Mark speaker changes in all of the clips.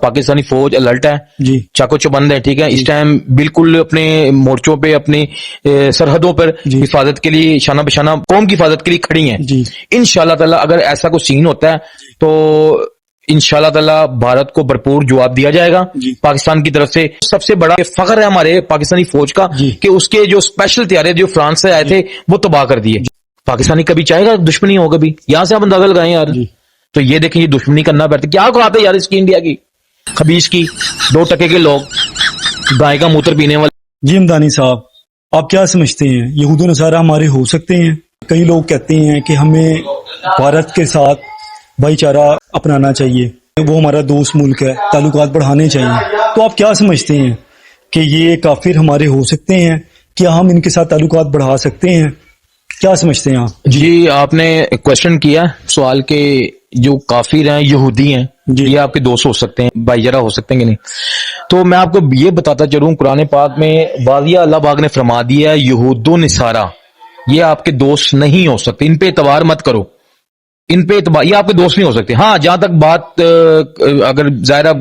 Speaker 1: پاکستانی فوج الرٹ ہے
Speaker 2: جی
Speaker 1: چاقو چوبند ہے، ٹھیک ہے، اس ٹائم بالکل اپنے مورچوں پہ اپنی سرحدوں پر
Speaker 2: جی
Speaker 1: حفاظت کے لیے شانہ بشانہ قوم کی حفاظت کے لیے کھڑی ہیں.
Speaker 2: جی
Speaker 1: انشاءاللہ تعالی اگر ایسا کوئی سین ہوتا ہے تو انشاءاللہ تعالی بھارت کو بھرپور جواب دیا جائے گا
Speaker 2: جی
Speaker 1: پاکستان کی طرف سے. سب سے بڑا فخر ہے ہمارے پاکستانی فوج کا
Speaker 2: جی
Speaker 1: کہ اس کے جو اسپیشل طیارے جو فرانس سے آئے تھے وہ تباہ کر دیے. پاکستانی کبھی چاہے گا دشمنی ہوگا بھی؟ یہاں سے آپ اندازہ لگائیں یار.
Speaker 2: جی
Speaker 1: تو یہ دیکھیں یہ دشمنی کرنا پڑتا، کیا کہا تھا یار اس کی انڈیا کی خبیث کی 2% کے لوگ گائے کا موتر پینے والے.
Speaker 2: جی حمدانی صاحب، آپ کیا سمجھتے ہیں یہود و نصارہ ہمارے ہو سکتے ہیں؟ کئی لوگ کہتے ہیں کہ ہمیں بھارت کے ساتھ بھائی چارہ اپنانا چاہیے، وہ ہمارا دوست ملک ہے، تعلقات بڑھانے چاہیے. تو آپ کیا سمجھتے ہیں کہ یہ کافر ہمارے ہو سکتے ہیں؟ کیا ہم ان کے ساتھ تعلقات بڑھا سکتے ہیں؟ کیا سمجھتے ہیں آپ؟
Speaker 1: جی آپ نے کوشچن کیا سوال کے جو کافر ہیں یہودی ہیں
Speaker 2: جی
Speaker 1: یہ آپ کے دوست ہو سکتے ہیں، بھائی جارہ ہو سکتے ہیں کہ نہیں؟ تو میں آپ کو یہ بتاتا چلوں قرآن پاک میں واضح اللہ پاک نے فرما دیا ہے یہود و نصارہ یہ آپ کے دوست نہیں ہو سکتے، ان پہ اعتبار مت کرو، ان پہ اعتبار، یہ آپ کے دوست نہیں ہو سکتے. ہاں جہاں تک بات اگر ظاہرہ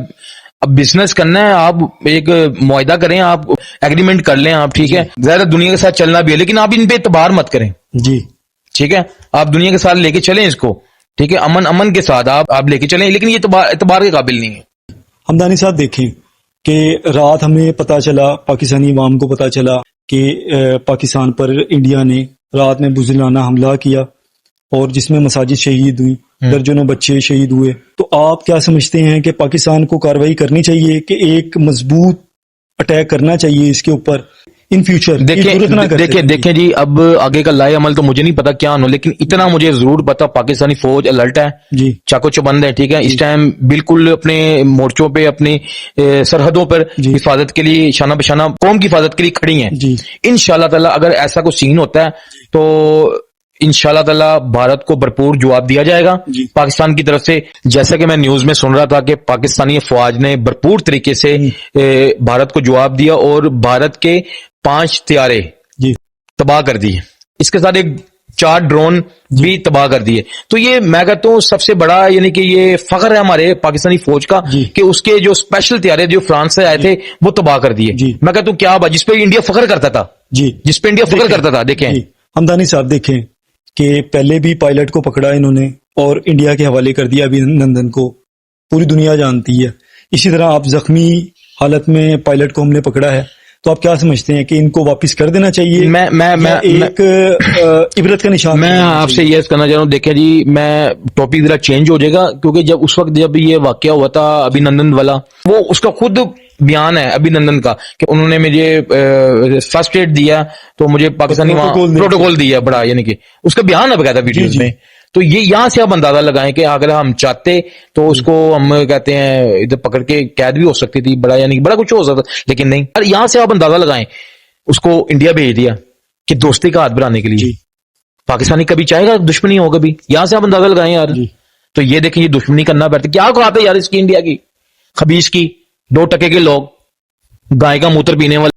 Speaker 1: اب بزنس کرنا ہے آپ ایک معاہدہ کریں، آپ ایگریمنٹ کر لیں آپ، ٹھیک ہے، ظاہر دنیا کے ساتھ چلنا بھی ہے لیکن آپ ان پہ اعتبار مت کریں.
Speaker 2: جی
Speaker 1: ٹھیک ہے، آپ دنیا کے ساتھ لے کے چلیں اس کو، ٹھیک ہے، امن کے ساتھ آپ لے کے چلیں لیکن یہ اعتبار کے قابل نہیں ہے.
Speaker 2: حمدانی صاحب دیکھیں کہ رات ہمیں پتا چلا، پاکستانی عوام کو پتا چلا کہ پاکستان پر انڈیا نے رات میں بزدلانہ حملہ کیا اور جس میں مساجد شہید ہوئی، درجنوں بچے شہید ہوئے. تو آپ کیا سمجھتے ہیں کہ پاکستان کو کارروائی کرنی چاہیے کہ ایک مضبوط اٹیک کرنا چاہیے اس کے اوپر ان فیوچر؟
Speaker 1: دیکھیں جی اب آگے کا لائے عمل تو مجھے نہیں پتا کیا ہونا، لیکن اتنا مجھے ضرور پتا پاکستانی فوج الرٹ ہے
Speaker 2: جی
Speaker 1: چاقو چوبند ہے، ٹھیک ہے، اس ٹائم بالکل اپنے مورچوں پہ اپنی سرحدوں پر
Speaker 2: جی
Speaker 1: حفاظت کے لیے شانہ بشانہ قوم کی حفاظت کے لیے کھڑی ہیں.
Speaker 2: جی
Speaker 1: انشاءاللہ تعالی اگر ایسا کوئی سین ہوتا ہے تو انشاءاللہ تعالی بھارت کو بھرپور جواب دیا جائے گا
Speaker 2: جی
Speaker 1: پاکستان کی طرف سے. جیسا کہ میں نیوز میں سن رہا تھا کہ پاکستانی فوج نے بھرپور طریقے سے بھارت کو جواب دیا اور بھارت کے 5 طیارے
Speaker 2: جی
Speaker 1: تباہ کر دیے، اس کے ساتھ ایک 4 ڈرون بھی تباہ کر دیے. تو یہ میں کہتا ہوں سب سے بڑا یعنی کہ یہ فخر ہے ہمارے پاکستانی فوج کا
Speaker 2: جی
Speaker 1: کہ اس کے جو اسپیشل طیارے جو فرانس سے آئے تھے وہ تباہ کر دیے.
Speaker 2: جی
Speaker 1: میں کہتا ہوں کیا جس پہ انڈیا فخر کرتا تھا،
Speaker 2: جی
Speaker 1: جس پہ انڈیا فخر کرتا تھا. دیکھیں
Speaker 2: جی حمدانی صاحب دیکھیں کہ پہلے بھی پائلٹ کو پکڑا انہوں نے اور انڈیا کے حوالے کر دیا ابھی نندن کو، پوری دنیا جانتی ہے. اسی طرح آپ زخمی حالت میں پائلٹ کو ہم نے پکڑا ہے. تو آپ کیا سمجھتے ہیں کہ ان کو واپس کر دینا چاہیے یا ایک عبرت کا نشان؟
Speaker 1: میں آپ سے یہ کرنا چاہ رہا ہوں، دیکھیں جی میں ٹاپک ذرا چینج ہو جائے گا کیونکہ جب اس وقت جب یہ واقعہ ہوا تھا ابھی نندن والا، وہ اس کا خود بیان ہے ابھی نندن کا کہ انہوں نے مجھے فرسٹ ایڈ دیا تو مجھے پاکستانی پروٹوکول دیا بڑا، یعنی کہ اس کا بیان ہے بقاعدہ ویڈیوز میں. تو یہ یہاں سے آپ اندازہ لگائیں کہ اگر ہم چاہتے تو اس کو ہم کہتے ہیں ادھر پکڑ کے قید بھی ہو سکتی تھی، بڑا یعنی بڑا کچھ ہو سکتا لیکن نہیں. یہاں سے آپ اندازہ لگائیں اس کو انڈیا بھیج دیا کہ دوستی کا ہاتھ بڑھانے کے لیے. پاکستانی کبھی چاہے گا دشمنی ہوگا بھی؟ یہاں سے آپ اندازہ لگائیں یار. تو یہ دیکھیں یہ دشمنی کرنا پڑتا، کیا کہا تھا یار اس کی انڈیا کی خبیث کی 2% کے لوگ گائے کا موتر پینے والے.